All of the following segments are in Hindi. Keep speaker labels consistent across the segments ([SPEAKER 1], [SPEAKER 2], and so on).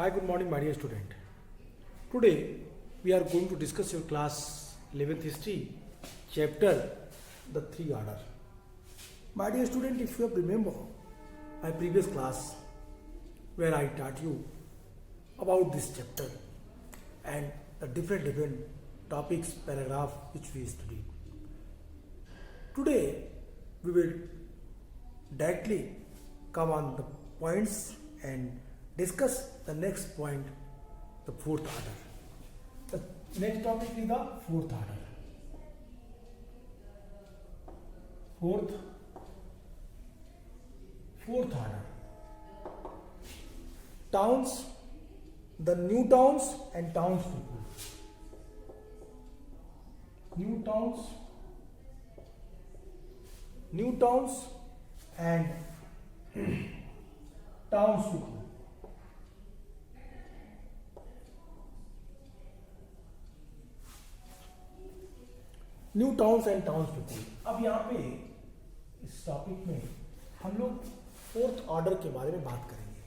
[SPEAKER 1] Hi, good morning, my dear student. Today we are going to discuss your class 11th history chapter the three order. My dear student, if you have remember my previous class where I taught you about this chapter and the different topics, paragraph which we studied. Today we will directly come on the points and discuss the next point, the fourth order. The next topic is the fourth order. Fourth order. Towns, the new towns and townspeople. New towns and townspeople. New towns and towns people. अब यहाँ पे इस टॉपिक में हम लोग फोर्थ ऑर्डर के बारे में बात करेंगे।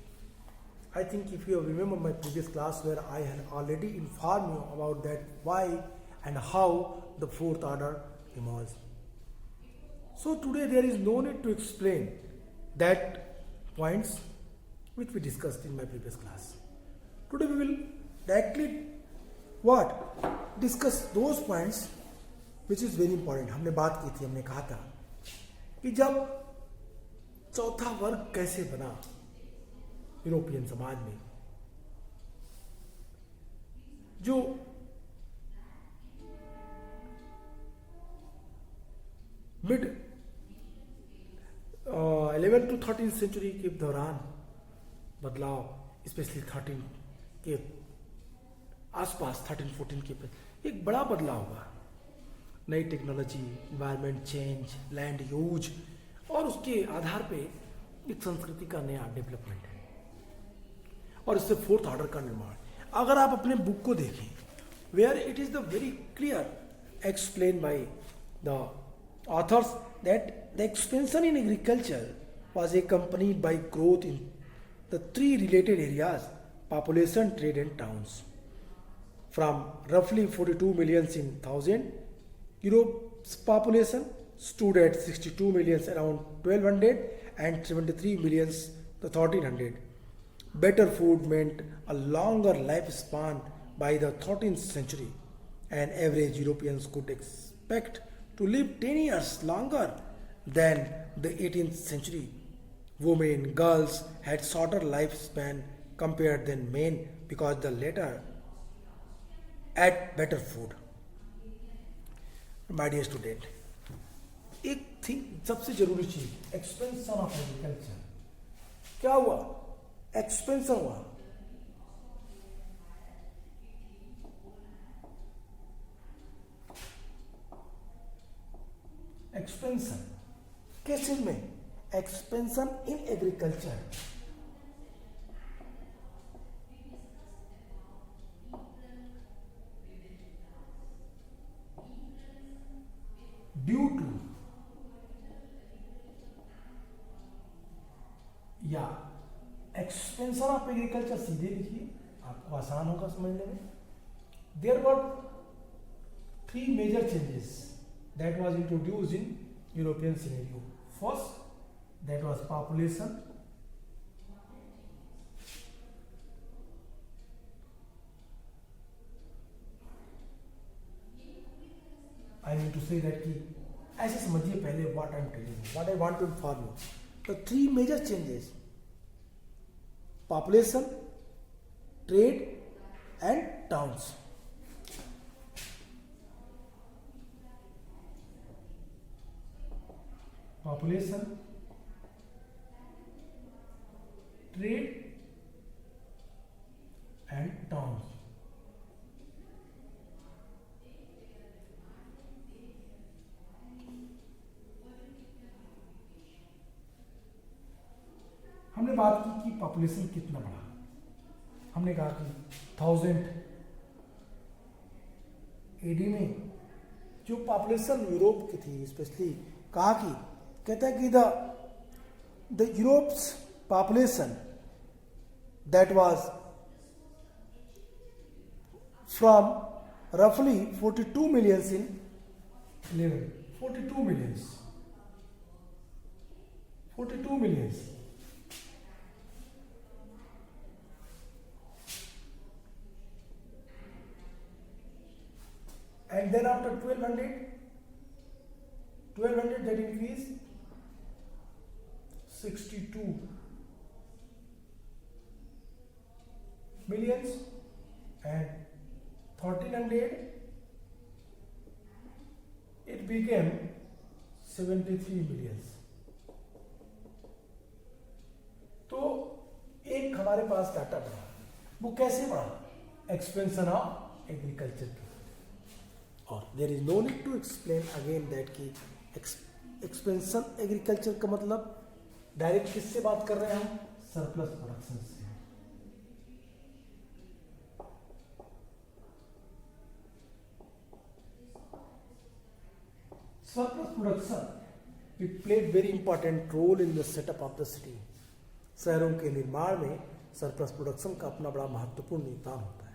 [SPEAKER 1] I think if you remember my previous class where I had already inform you about that why and how the fourth order emerge. So today there is no need to explain that points which we discussed in my previous class. Today we will directly discuss those points which is very important. हमने बात की थी, हमने कहा था कि जब चौथा वर्ग कैसे बना यूरोपियन समाज में, जो मिड 11 to 13 सेंचुरी के दौरान बदलाव, स्पेशली 13 के आसपास, 13-14 के एक बड़ा बदलाव हुआ। नई technology, environment change, land use और उसके आधार पे एक संस्कृति का नया डेवलपमेंट है और इससे फोर्थ ऑर्डर का निर्माण। अगर आप अपने बुक को देखें, where it is the very clear explain by the authors that the expansion in agriculture was accompanied by growth in the three related areas: population, trade and towns. From roughly 42 millions in 1000, Europe's population stood at 62 millions around 1200 and 73 millions the 1300. Better food meant a longer lifespan by the 13th century, and average Europeans could expect to live 10 years longer than the 18th century. Women, girls had shorter lifespan compared than men because the latter ate better food. My dear student, एक थिंग सबसे जरूरी चीज, एक्सपेंशन ऑफ एग्रीकल्चर। क्या हुआ? एक्सपेंशन हुआ। एक्सपेंशन किस चीज में? Expansion in agriculture. Due to या एक्सपेंशन ऑफ एग्रीकल्चर, सीधे लिखिए, आपको आसान होगा समझने में। There were three major changes that was introduced in European scenario. First, that was population. I mean to say that कि ऐसे समझिए पहले what I'm telling you, what I want to inform you. The three major changes: population, trade and towns. Population, trade and towns. हमने बात की कि पॉपुलेशन कितना बढ़ा। हमने कहा कि 1000 एडी में जो पॉपुलेशन यूरोप की थी, स्पेशली कहा कि कहता है कि the Europe's population that was from roughly 42 millions in 11, 42 millions, 42 millions. And then after 1200 that increased 62 millions, and 1300 it became 73 millions. तो एक हमारे पास डाटा बढ़ा, वो कैसे बढ़ा? एक्सपेंशन ऑफ एग्रीकल्चर की। और there is no need to explain again that कि एक्सपेंशन एग्रीकल्चर का मतलब डायरेक्ट किससे बात कर रहे हैं हम? सरप्लस प्रोडक्शन से। Surplus production, it played very important role in the setup of the city. शहरों के निर्माण में सरप्लस प्रोडक्शन का अपना बड़ा महत्वपूर्ण योगदान होता है।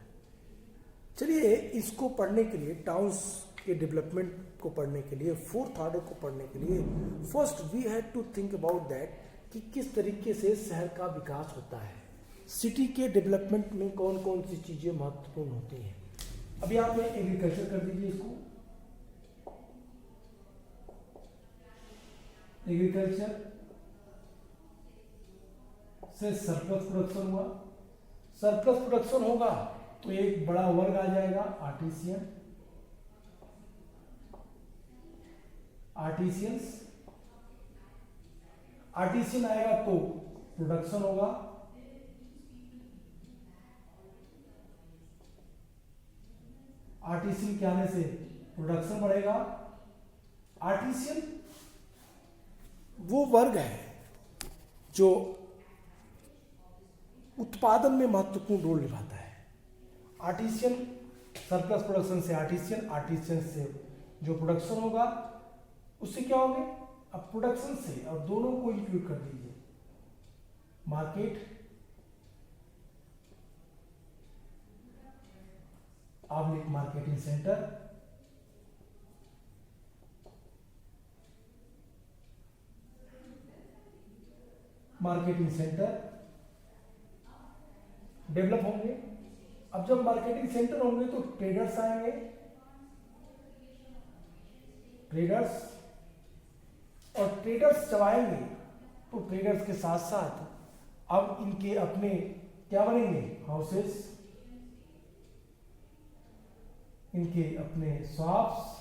[SPEAKER 1] चलिए इसको पढ़ने के लिए, टाउन्स के डेवलपमेंट को पढ़ने के लिए, फोर्थ ऑर्डर को पढ़ने के लिए first we had to think about that कि किस तरीके से शहर का विकास होता है, सिटी के डेवलपमेंट में कौन कौन सी चीजें महत्वपूर्ण होती हैं। अभी आप एग्रीकल्चर कर दीजिए इसको। एग्रीकल्चर से सरप्लस प्रोडक्शन हुआ, सरप्लस प्रोडक्शन होगा तो एक बड़ा वर्ग आ जाएगा आर्टिसियन, आर्टिसियंस, आर्टिसियन आएगा तो प्रोडक्शन होगा, आर्टिसियन के आने से प्रोडक्शन बढ़ेगा। आर्टिसियन वो वर्ग है जो उत्पादन में महत्वपूर्ण रोल निभाता है। आर्टिसियन, सरप्लस प्रोडक्शन से आर्टिसियन, आर्टिसियन से जो प्रोडक्शन होगा उससे क्या होंगे? अब प्रोडक्शन से, और दोनों को इंक्लूड कर दीजिए, market, public marketing centre, marketing centre develop होंगे। अब जब मार्केटिंग सेंटर होंगे तो ट्रेडर्स आएंगे, ट्रेडर्स, और ट्रेडर्स जब आएंगे तो ट्रेडर्स के साथ साथ अब इनके अपने क्या बनेंगे? हाउसेस, इनके अपने shops,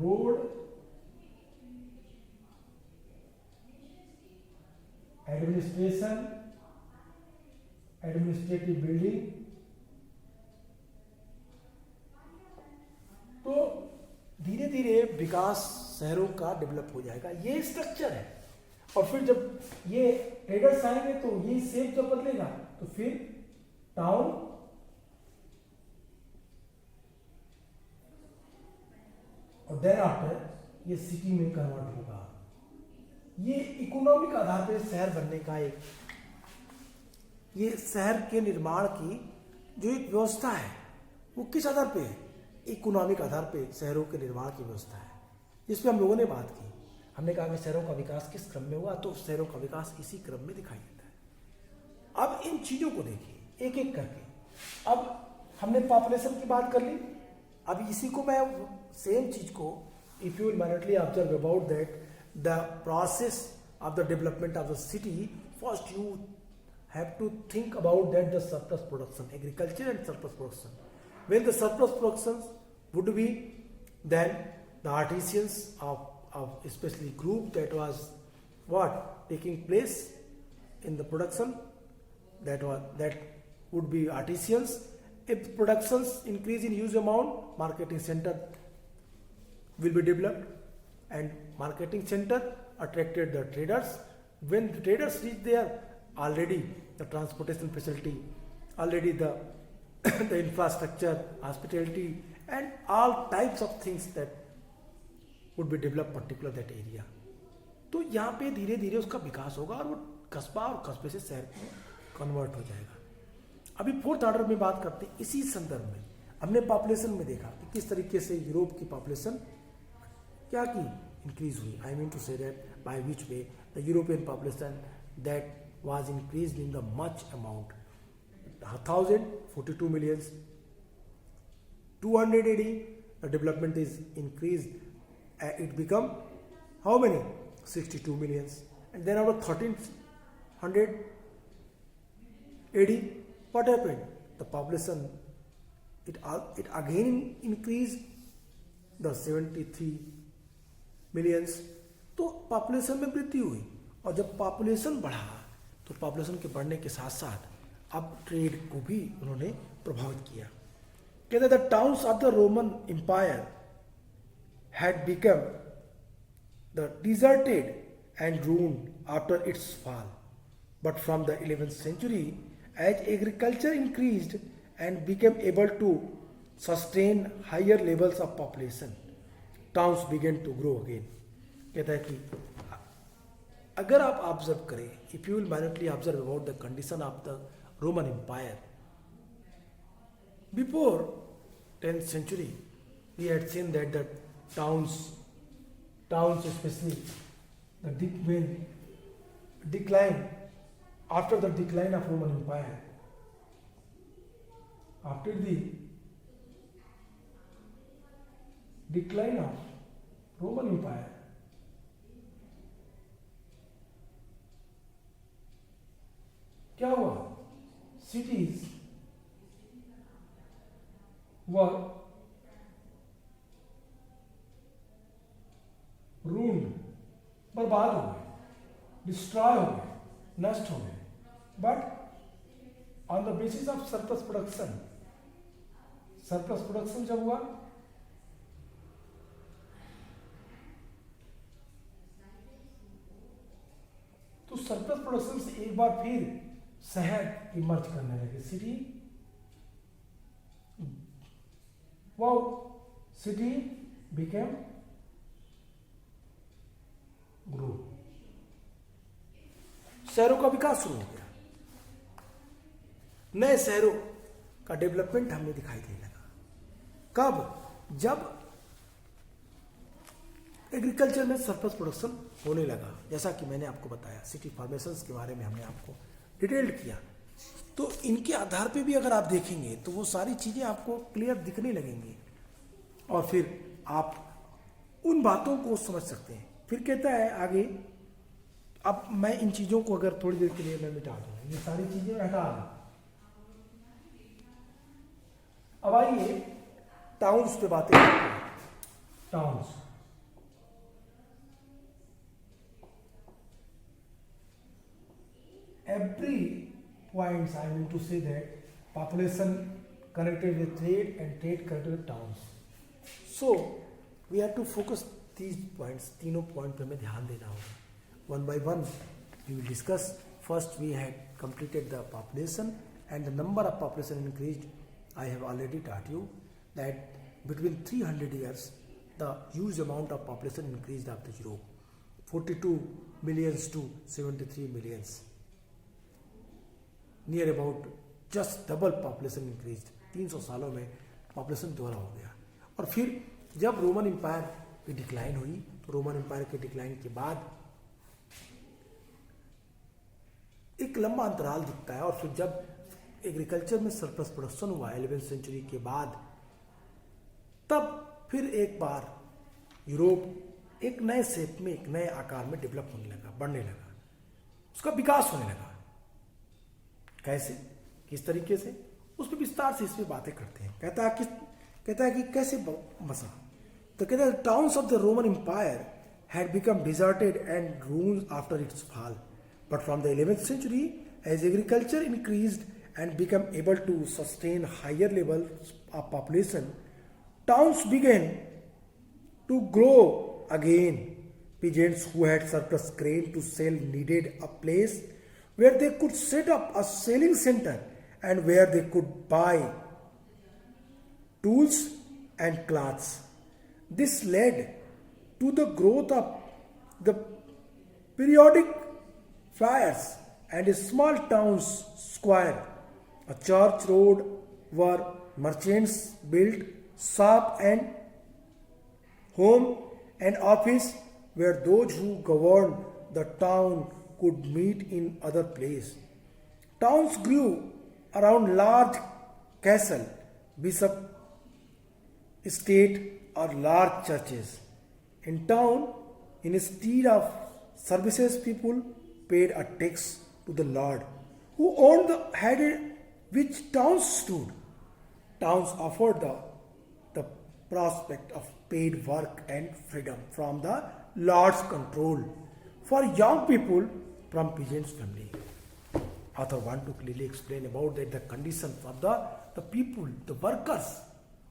[SPEAKER 1] road, administration, administrative building. तो धीरे धीरे विकास शहरों का डेवलप हो जाएगा, ये स्ट्रक्चर है। और फिर जब ये ट्रेडर्स आएंगे तो ये शेप जब बदलेगा तो फिर टाउन, और देन आफ्टर ये सिटी में कन्वर्ट होगा। ये इकोनॉमिक आधार पर शहर बनने का एक, ये शहर के निर्माण की जो एक व्यवस्था है वो किस आधार पे है? इकोनॉमिक आधार पे शहरों के निर्माण की व्यवस्था है, जिस पे हम लोगों ने बात की। हमने कहा कि शहरों का विकास किस क्रम में हुआ, तो शहरों का विकास इसी क्रम में दिखाई देता है। अब इन चीजों को देखिए एक एक करके। अब हमने पॉपुलेशन की बात कर ली, अब इसी को मैं सेम चीज को, if you immediately observe about that the process of the development of the city, first you have to think about that the surplus production, agriculture and surplus production. When the surplus productions would be, then the artisans of especially group that was what taking place in the production, that would be artisans. If productions increase in huge amount, marketing center will be developed, and marketing center attracted the traders. When the traders reach there, already the transportation facility, already the the infrastructure, hospitality, and all types of things that would be developed particular that area. तो यहाँ पे धीरे धीरे उसका विकास होगा और वो कस्बा और कस्बे से शहर में कन्वर्ट हो जाएगा। अभी फोर्थ ऑर्डर में बात करते हैं इसी संदर्भ में। हमने पॉपुलेशन में देखा कि किस तरीके से यूरोप की पॉपुलेशन क्या की, इंक्रीज हुई। I mean to say that by which way the European population that was increased in the much amount 1042 million 200 AD the development is increased, it become how many 62 millions, and then after 1300 AD what happened, the population it again increased the 73 millions। तो पॉपुलेशन में वृद्धि हुई, और जब पॉपुलेशन बढ़ा तो पॉपुलेशन के बढ़ने के साथ साथ अब ट्रेड को भी उन्होंने प्रभावित किया। कहते the towns of the Roman Empire had become the deserted and ruined after its fall, but from the 11th century as agriculture increased and became able to sustain higher levels of population, towns began to grow again। कहता है कि अगर आप ऑब्जर्व करें, if you will minutely observe about the condition of the Roman empire before 10th century, we had seen that the towns especially the when decline, after the decline of Roman Empire, after the decline of Roman Empire, क्या हुआ, cities were ruined, बर्बाद हो गए, डिस्ट्रॉय हो गए, नष्ट हो गए, but on the basis of surplus production जब हुआ तो सरप्लस प्रोडक्शन से एक बार फिर शहर इमर्ज करने लगे, सिटी बिकेम ग्रो, शहरों का विकास शुरू हो गया, नए शहरों का डेवलपमेंट हमें दिखाई देने लगा। कब, जब एग्रीकल्चर में सरप्लस प्रोडक्शन होने लगा, जैसा कि मैंने आपको बताया, सिटी फॉर्मेशंस के बारे में हमने आपको डिटेल्ड किया। तो इनके आधार पे भी अगर आप देखेंगे तो वो सारी चीजें आपको क्लियर दिखने लगेंगी, और फिर आप उन बातों को समझ सकते हैं। फिर कहता है आगे, अब मैं इन चीजों को अगर थोड़ी देर के लिए मैं मिटा दूं, ये सारी चीजें हटा दूं। अब आइए टाउन्स पे बातें करते हैं। Towns, every points I mean to say that population connected with trade and trade connected with towns, so we have to focus these points, तीनों पॉइंट पे हमें ध्यान देना होगा। One by one we will discuss। First we had completed the population and the number of population increased। I have already taught you that between 300 years the huge amount of population increased of the Europe, 42 millions to 73 millions, near about just double population increase. 300 सालों में पॉपुलेशन दोहरा हो गया। और फिर जब रोमन एम्पायर की डिक्लाइन हुई, तो रोमन एम्पायर के डिक्लाइन के बाद एक लंबा अंतराल दिखता है, और फिर जब एग्रीकल्चर में सरप्लस प्रोडक्शन हुआ 11th century के बाद, तब फिर एक बार यूरोप एक नए शेप में, एक नए आकार में डेवलप होने लगा, बढ़ने लगा, उसका विकास होने लगा। कैसे, किस तरीके से, उस पर विस्तार से इसमें बातें करते हैं। कहता है कि कैसे बसा, तो कहता है towns of the Roman Empire had become deserted and ruined after its fall, but from the 11th century as agriculture increased and become able to sustain higher levels of population, towns began to grow again. Peasants who had surplus grain to sell needed a place where they could set up a selling center and where they could buy tools and cloths. This led to the growth of the periodic fairs and small towns square A church road where merchants built shop and home and office, where those who governed the town could meet in other place. Towns grew around large castle, bishop estate or large churches. In town, instead of services, people paid a tax to the lord who owned the head which towns stood. Towns offered the prospect of paid work and freedom from the lord's control for young people from peasants' family. Author want to clearly explain about that the condition for the people, the workers.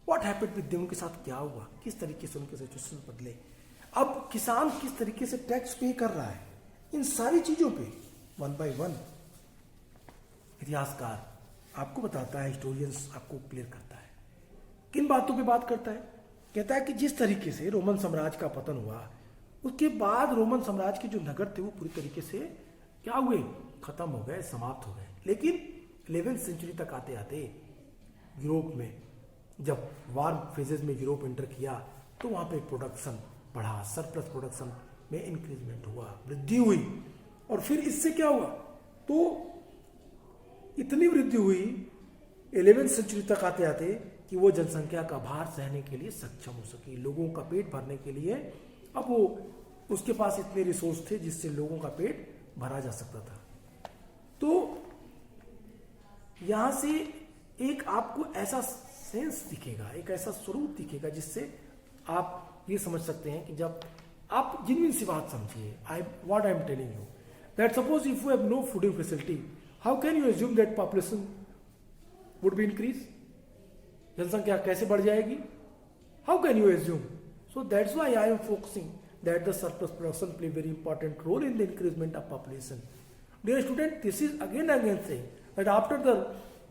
[SPEAKER 1] What happened with them? उनके साथ क्या हुआ, किस तरीके से उनके सिचुएशन बदले, अब किसान किस तरीके से टैक्स पे कर रहा है, इन सारी चीजों पे वन बाय वन इतिहासकार आपको बताता है, हिस्टोरियंस आपको क्लियर करता है। किन बातों पे बात करता है? कहता है कि जिस तरीके से रोमन साम्राज्य का पतन हुआ, उसके बाद रोमन साम्राज्य के जो नगर थे वो पूरी तरीके से क्या हुए, खत्म हो गए, समाप्त हो गए। लेकिन 11वीं सेंचुरी तक आते आते यूरोप में जब वार्म फेजेस में यूरोप एंटर किया तो वहां पे प्रोडक्शन बढ़ा, सरप्लस प्रोडक्शन में इंक्रीजमेंट हुआ, वृद्धि हुई। और फिर इससे क्या हुआ, तो इतनी वृद्धि हुई 11वीं सेंचुरी तक आते आते कि वो जनसंख्या का भार सहने के लिए सक्षम हो सकी, लोगों का पेट भरने के लिए अब वो उसके पास इतने रिसोर्स थे जिससे लोगों का पेट भरा जा सकता था। तो यहां से एक आपको ऐसा सेंस दिखेगा, एक ऐसा स्वरूप दिखेगा जिससे आप ये समझ सकते हैं कि जब आप जिनविन सी बात समझिए, what I am telling you that suppose if you have no fooding facility, how can you assume that population would be increase, जनसंख्या कैसे बढ़ जाएगी, how can you assume? So that's why I am focusing that the surplus production play very important role in the increasement of population. Dear student, this is again and again saying that after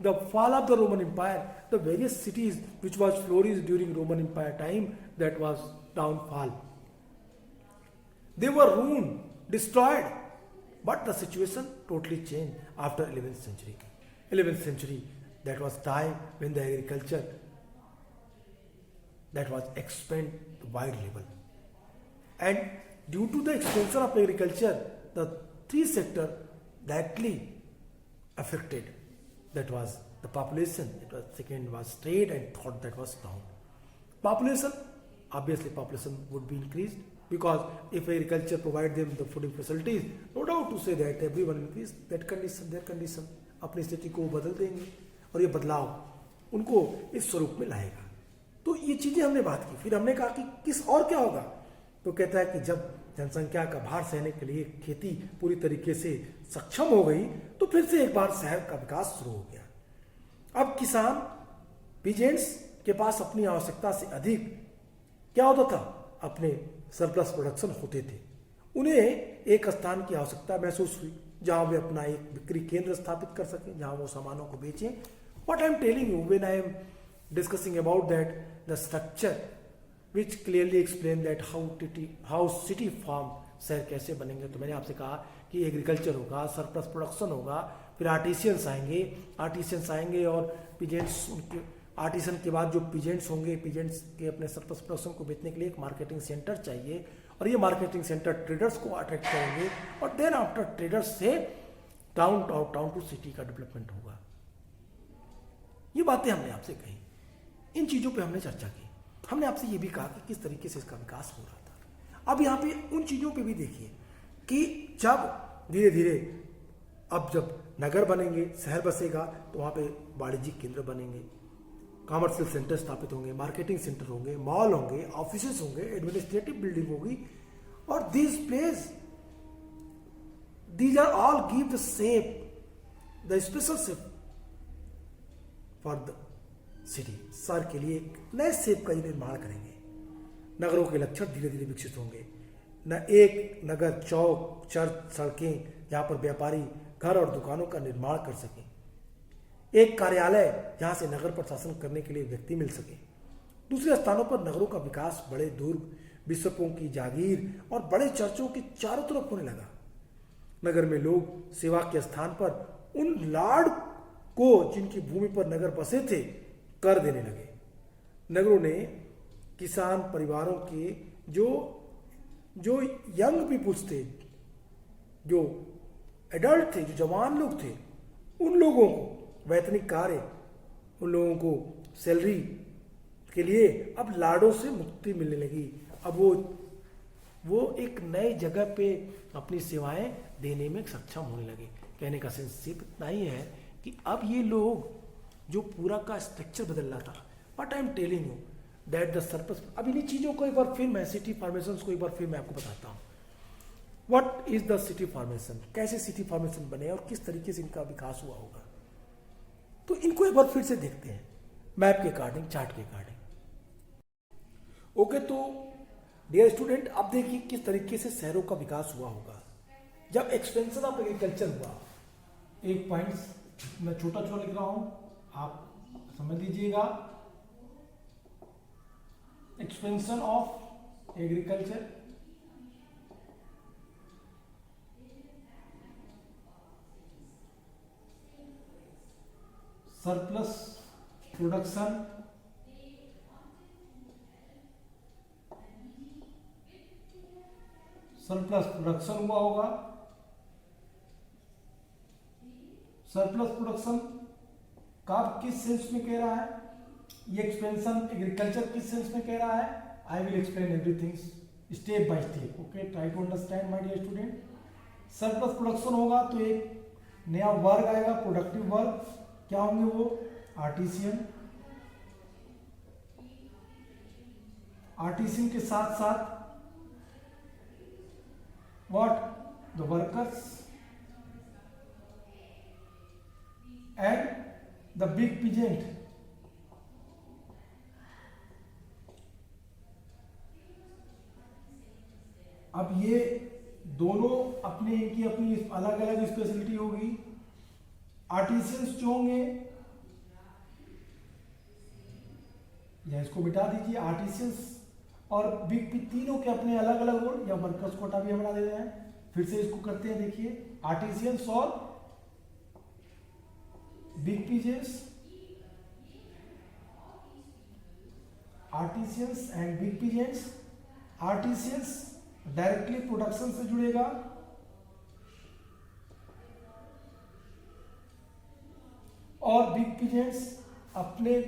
[SPEAKER 1] the fall of the Roman Empire, the various cities which was flourished during Roman Empire time, that was downfall. They were ruined, destroyed, but the situation totally changed after 11th century. 11th century, that was time when the agriculture that was expanded to wide level, and due to the expansion of agriculture, the three sectors directly affected. That was the population, it was second was trade, and third that was town. Population, obviously population would be increased because if agriculture provide them the fooding facilities, no doubt to say that everyone increase that condition, their condition अपनी स्थिति को बदल देंगे और ये बदलाव उनको इस स्वरूप में लाएगा। तो ये चीजें हमने बात की। फिर हमने कहा कि किस और क्या होगा, तो कहता है कि जब जनसंख्या का भार सहने के लिए खेती पूरी तरीके से सक्षम हो गई तो फिर से एक बार शहर का विकास शुरू हो गया। अब किसान पीजेंट्स के पास अपनी आवश्यकता से अधिक क्या होता था, अपने सरप्लस प्रोडक्शन होते थे, उन्हें एक स्थान की आवश्यकता महसूस हुई जहां वे अपना एक बिक्री केंद्र स्थापित कर सकें, जहां वो सामानों को बेचें। What I am telling you when I am discussing about that the structure which clearly explain that how city farm शहर कैसे बनेंगे, तो मैंने आपसे कहा कि एग्रीकल्चर होगा, सरप्लस प्रोडक्शन होगा, फिर आर्टिसियंस आएंगे और पीजेंट्स, उनके आर्टिसन के बाद जो पीजेंट्स होंगे, पीजेंट्स के अपने सरप्लस प्रोडक्शन को बेचने के लिए एक मार्केटिंग सेंटर चाहिए और ये मार्केटिंग सेंटर ट्रेडर्स को अट्रैक्ट करेंगे और देन आफ्टर ट्रेडर्स से टाउन टू सिटी का डेवलपमेंट होगा। ये बातें हमने आपसे कही, इन चीजों पे हमने चर्चा की। हमने आपसे ये भी कहा कि किस तरीके से इसका विकास हो रहा था। अब यहाँ पे उन चीजों पे भी देखिए कि जब धीरे धीरे अब जब नगर बनेंगे, शहर बसेगा, तो वहाँ पे वाणिज्यिक केंद्र बनेंगे, कॉमर्शियल सेंटर स्थापित होंगे, मार्केटिंग सेंटर होंगे, मॉल होंगे, ऑफिसेस होंगे, एडमिनिस्ट्रेटिव बिल्डिंग होगी, और these are all give the shape, the special shape for the city, शहर के लिए एक नए शेप का निर्माण करेंगे। नगरों के लक्षण धीरे धीरे विकसित होंगे, न एक नगर, चौक, चर्च, सड़कें जहां पर व्यापारी घर और दुकानों का निर्माण कर सकें, एक कार्यालय जहां से नगर पर शासन करने के लिए व्यक्ति मिल सके। दूसरे स्थानों पर नगरों का विकास बड़े दुर्ग, बिशपों की जागीर और बड़े चर्चों के चारों तरफ होने लगा। नगर में लोग सेवा के स्थान पर उन लॉर्ड को जिनकी भूमि पर नगर बसे थे कर देने लगे। नगरों ने किसान परिवारों के जो जो यंग पीपुल्स थे, जो एडल्ट थे, जो जवान लोग थे, उन लोगों को वैतनिक कार्य, उन लोगों को सैलरी के लिए अब लाड़ों से मुक्ति मिलने लगी। अब वो एक नए जगह पे अपनी सेवाएं देने में सक्षम होने लगे। कहने का सेंस सिर्फ इतना ही है कि अब ये लोग जो पूरा का स्ट्रक्चर बदल रहा था, but I am telling you that the surplus. अब इन्हीं चीज़ों को एक बार फिर मैं सिटी फॉर्मेशन को एक बार फिर मैं आपको बताता हूँ। What is the city formation, कैसे सिटी फॉर्मेशन बने और किस तरीके से इनका विकास हुआ होगा, तो इनको एक बार फिर से देखते हैं मैप के अकॉर्डिंग, चार्ट के अकॉर्डिंग। ओके, तो डियर स्टूडेंट, अब देखिए किस तरीके से शहरों का विकास हुआ होगा जब एक्सपेंशन ऑफ एग्रीकल्चर हुआ। एक पॉइंट मैं छोटा छोटा लिख रहा हूं, आप समझ लीजिएगा। Expansion of agriculture, surplus production, surplus production हुआ होगा। सरप्लस प्रोडक्शन का किस सेंस में कह रहा है, ये एक्सपेंशन एग्रीकल्चर किस सेंस में कह रहा है, I will explain everything step by step. Okay, try to understand my dear student. Surplus production होगा तो एक नया वर्ग आएगा, प्रोडक्टिव वर्ग। क्या होंगे वो, आर्टिसियन। आर्टिसियन के साथ साथ what, the workers and the big peasant। अब ये दोनों अपने इनकी अपनी अलग अलग स्पेशलिटी होगी। आर्टिसियंस जो होंगे, या इसको मिटा दीजिए, आर्टिसियंस और बिग पी तीनों के अपने अलग अलग रोल, या वर्कर्स कोटा भी बना देते हैं। फिर से इसको करते हैं, देखिए आर्टिसियंस और big peasants, artisans and big peasants. Artisans directly production से जुड़ेगा, और बिग पीजेंट्स अपने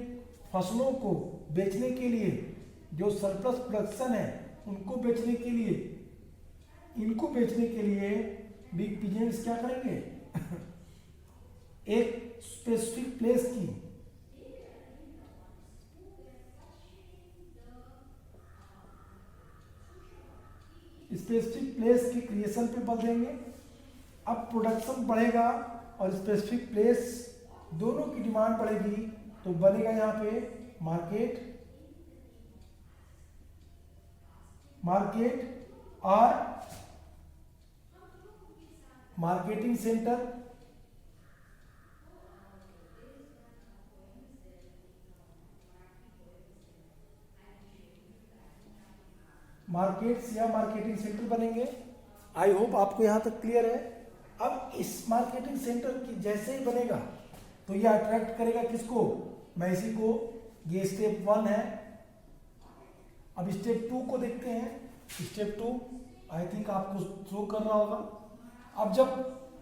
[SPEAKER 1] फसलों को बेचने के लिए, जो सरप्लस प्रोडक्शन है उनको बेचने के लिए, इनको बेचने के लिए बिग पीजेंट्स क्या करेंगे एक स्पेसिफिक प्लेस की, स्पेसिफिक प्लेस की क्रिएशन पे बल देंगे। अब प्रोडक्शन बढ़ेगा और स्पेसिफिक प्लेस दोनों की डिमांड बढ़ेगी, तो बनेगा यहाँ पे मार्केट, मार्केट और मार्केटिंग सेंटर। मार्केट्स या मार्केटिंग सेंटर बनेंगे। आई होप आपको यहां तक क्लियर है। अब इस मार्केटिंग सेंटर की जैसे ही बनेगा तो ये अट्रैक्ट करेगा किसको, मैं इसी को, ये स्टेप 1 है। अब स्टेप 2 को देखते हैं। स्टेप 2 आई थिंक आपको शो कर रहा होगा। अब जब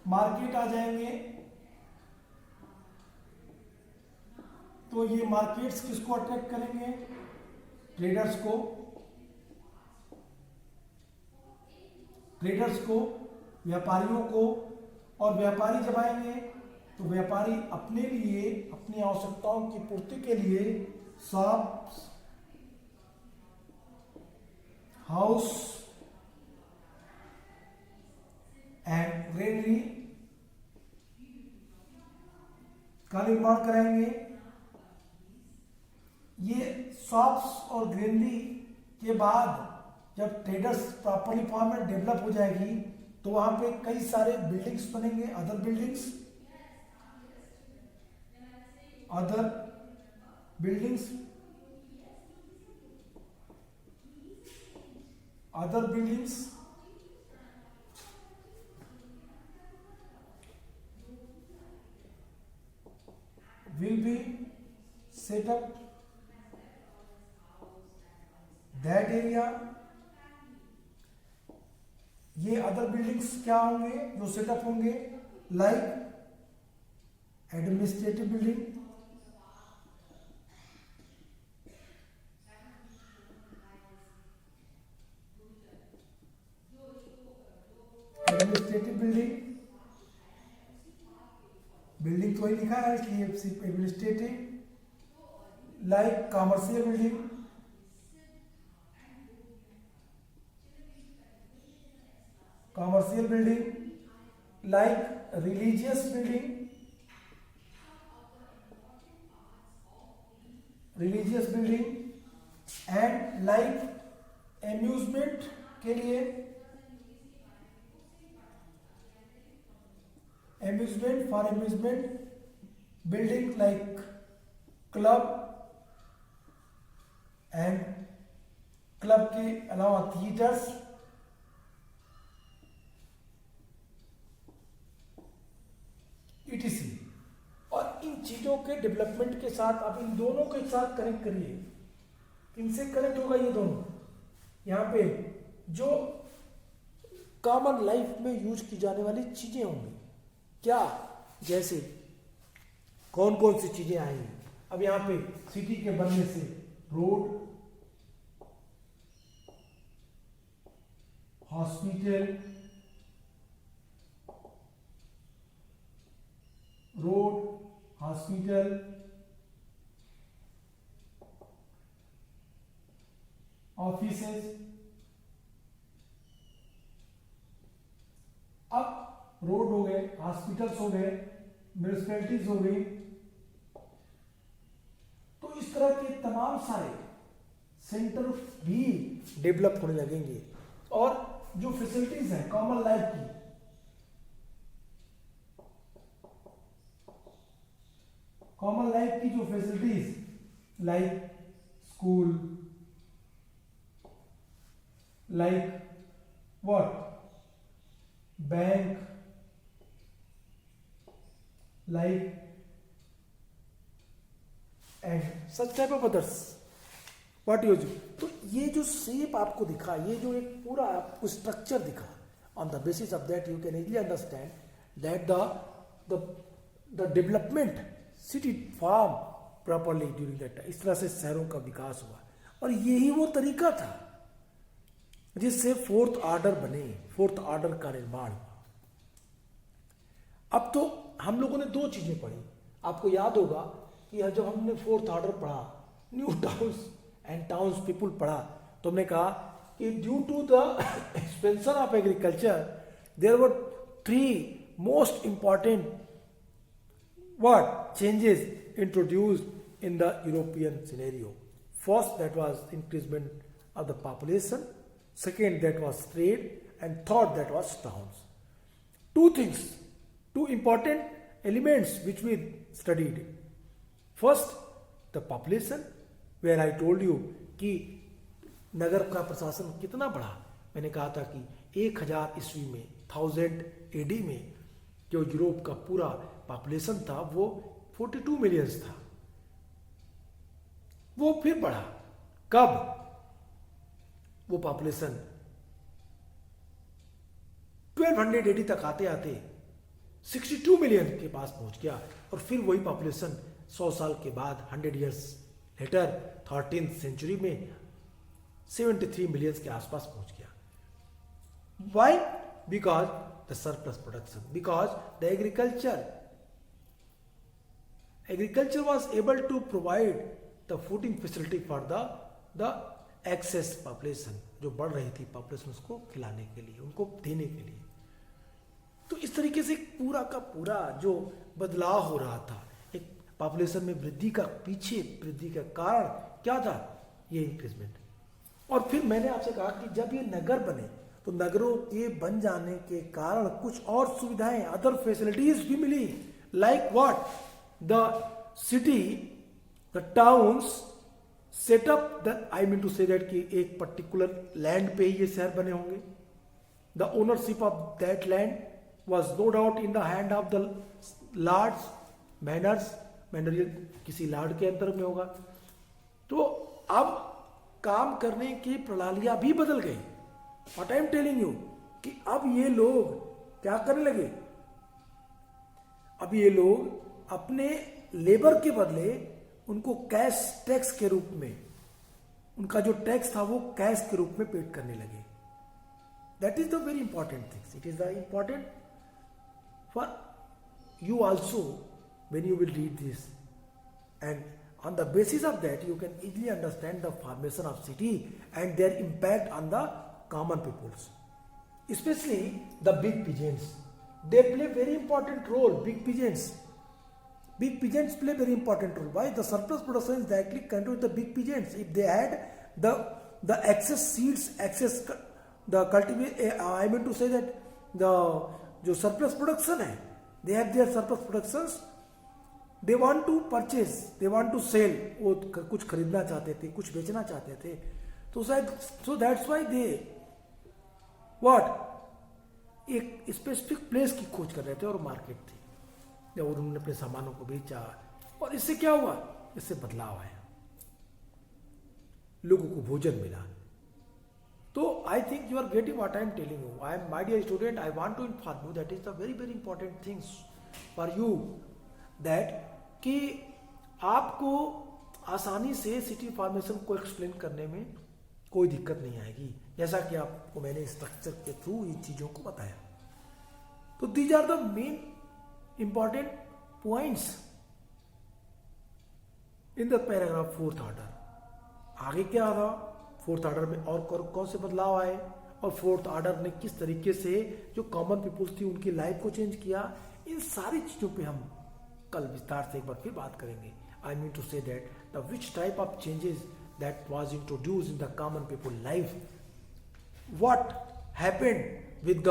[SPEAKER 1] मार्केट आ जाएंगे तो ये मार्केट्स किसको अट्रैक्ट करेंगे, ट्रेडर्स को, ट्रेडर्स को, व्यापारियों को। और व्यापारी जब आएंगे तो व्यापारी अपने लिए, अपनी आवश्यकताओं की पूर्ति के लिए शॉप्स, हाउस एंड ग्रेनरी का निर्माण कराएंगे। ये शॉप्स और ग्रेनरी के बाद जब ट्रेडर्स प्रॉपर्ली फॉर्म में डेवलप हो जाएगी तो वहां पे कई सारे बिल्डिंग्स बनेंगे, other buildings, other buildings, other buildings. will be set up that area. ये अदर बिल्डिंग्स क्या होंगे जो सेटअप होंगे, लाइक एडमिनिस्ट्रेटिव बिल्डिंग, बिल्डिंग तो ही लिखा है इसलिए सिर्फ administrative, like commercial building, like religious building, and like amusement के लिए, amusement building like club, and club के अलावा थिएटर्स, etc. और इन चीजों के डेवलपमेंट के साथ आप इन दोनों के साथ कनेक्ट करिए, इनसे कनेक्ट होगा ये दोनों। यहाँ पे जो कॉमन लाइफ में यूज की जाने वाली चीजें होंगी, क्या, जैसे कौन कौन सी चीजें आएंगी। अब यहां पे सिटी के बनने से रोड, हॉस्पिटल, ऑफिसेज। अब रोड हो गए, हॉस्पिटल्स हो गए, म्यूनिसिपैलिटीज हो गई, तो इस तरह के तमाम सारे सेंटर भी डेवलप होने लगेंगे। और जो फैसिलिटीज हैं कॉमन लाइफ की जो facilities, like school, like what, bank, like and such type of others, what you do। तो ये जो शेप आपको दिखा, ये जो एक पूरा आपको स्ट्रक्चर दिखा, on the basis of that you can easily understand that the development city form properly during that time। इस तरह से शहरों का विकास हुआ, और यही वो तरीका था जिससे फोर्थ ऑर्डर बने, फोर्थ ऑर्डर का निर्माण हुआ। अब तो हम लोगों ने दो चीजें पढ़ी, आपको याद होगा कि जब हमने फोर्थ ऑर्डर पढ़ा, new towns and towns people पढ़ा, तो हमने कहा कि due to the expansion of agriculture there were 3 most important what changes introduced in the European scenario. First, that was increasement of the population. Second, that was trade, and third, that was towns. Two things, two important elements which we studied. First, the population, where I told you कि नगर का प्रशासन कितना बढ़ा। मैंने कहा था कि 1000 ईस्वी में 1000 एडी में जो यूरोप का पूरा पॉपुलेशन था वो 42 मिलियंस था। वो फिर बढ़ा, कब? वो पॉपुलेशन 1200 एडी तक आते आते 62 मिलियन के पास पहुंच गया, और फिर वही पॉपुलेशन 100 साल के बाद 100 इयर्स लेटर 13th सेंचुरी में 73 मिलियंस के आसपास पहुंच गया। Why? Because the surplus production, because the agriculture was able to provide the fooding facility for the excess population, जो बढ़ रही थी पॉपुलेशन, उसको खिलाने के लिए, उनको देने के लिए। तो इस तरीके से पूरा का पूरा जो बदलाव हो रहा था, एक पॉपुलेशन में वृद्धि का, पीछे वृद्धि का कारण क्या था? ये इंक्रीजमेंट। और फिर मैंने आपसे कहा कि जब ये नगर बने तो नगरों के बन जाने के कारण कुछ और सुविधाएं, अदर फैसिलिटीज भी मिली। Like what? The city, the towns setup, the I mean to say that कि एक पर्टिकुलर लैंड पे ही ये शहर बने होंगे। The ownership of that land was no doubt in the hand of the lords, manors, मैनरियल किसी लॉर्ड के अंतर में होगा। तो अब काम करने की प्रणालियां भी बदल गई। What I am telling you कि अब ये लोग क्या करने लगे, अब ये लोग अपने लेबर के बदले उनको कैश टैक्स के रूप में, उनका जो टैक्स था वो कैश के रूप में पेड करने लगे। That is the very important things, it is the important for you also when you will read this, and on the basis of that you can easily understand the formation of city and their impact on the common peoples, especially the big pigeons. They play very important role. Big pigeons play very important role. Why? The surplus production is directly connected with the big pigeons. If they had the excess seeds, excess the cultivate, I mean to say that the जो surplus production है, they have their surplus productions, they want to purchase, they want to sell, वो कुछ खरीदना चाहते थे, कुछ बेचना चाहते थे, तो शायद so that's why they what एक स्पेसिफिक प्लेस की खोज कर रहे थे और मार्केट थी और उन्होंने अपने सामानों को बेचा। और इससे क्या हुआ, इससे बदलाव आया, लोगों को भोजन मिला। तो I think you are getting what I am telling you. I am my dear student, I want to inform you that is the very very important things for you, that कि आपको आसानी से सिटी फॉर्मेशन को एक्सप्लेन करने में कोई दिक्कत नहीं आएगी, जैसा कि आपको मैंने स्ट्रक्चर के थ्रू इन चीजों को बताया। तो these are the main important points in the paragraph fourth order. आगे क्या रहा, फोर्थ ऑर्डर में और कौन से बदलाव आए और फोर्थ ऑर्डर ने किस तरीके से जो कॉमन पीपुल्स थी उनकी लाइफ को चेंज किया, इन सारी चीजों पे हम कल विस्तार से एक बार फिर बात करेंगे। I mean to say that the which type of changes that was introduced in the common people life, what happened with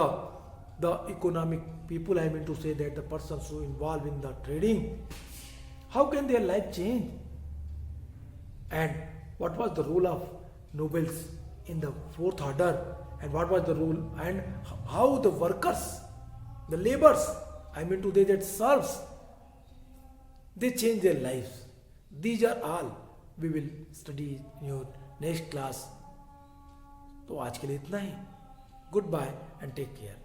[SPEAKER 1] the economic people, I mean to say that the persons who involve in the trading, how can their life change, and what was the role of nobles in the fourth order, and what was the role and how the workers, the laborers, I mean to say that serfs, they change their lives. These are all we will study in your next class. तो आज के लिए इतना ही। Goodbye and take care.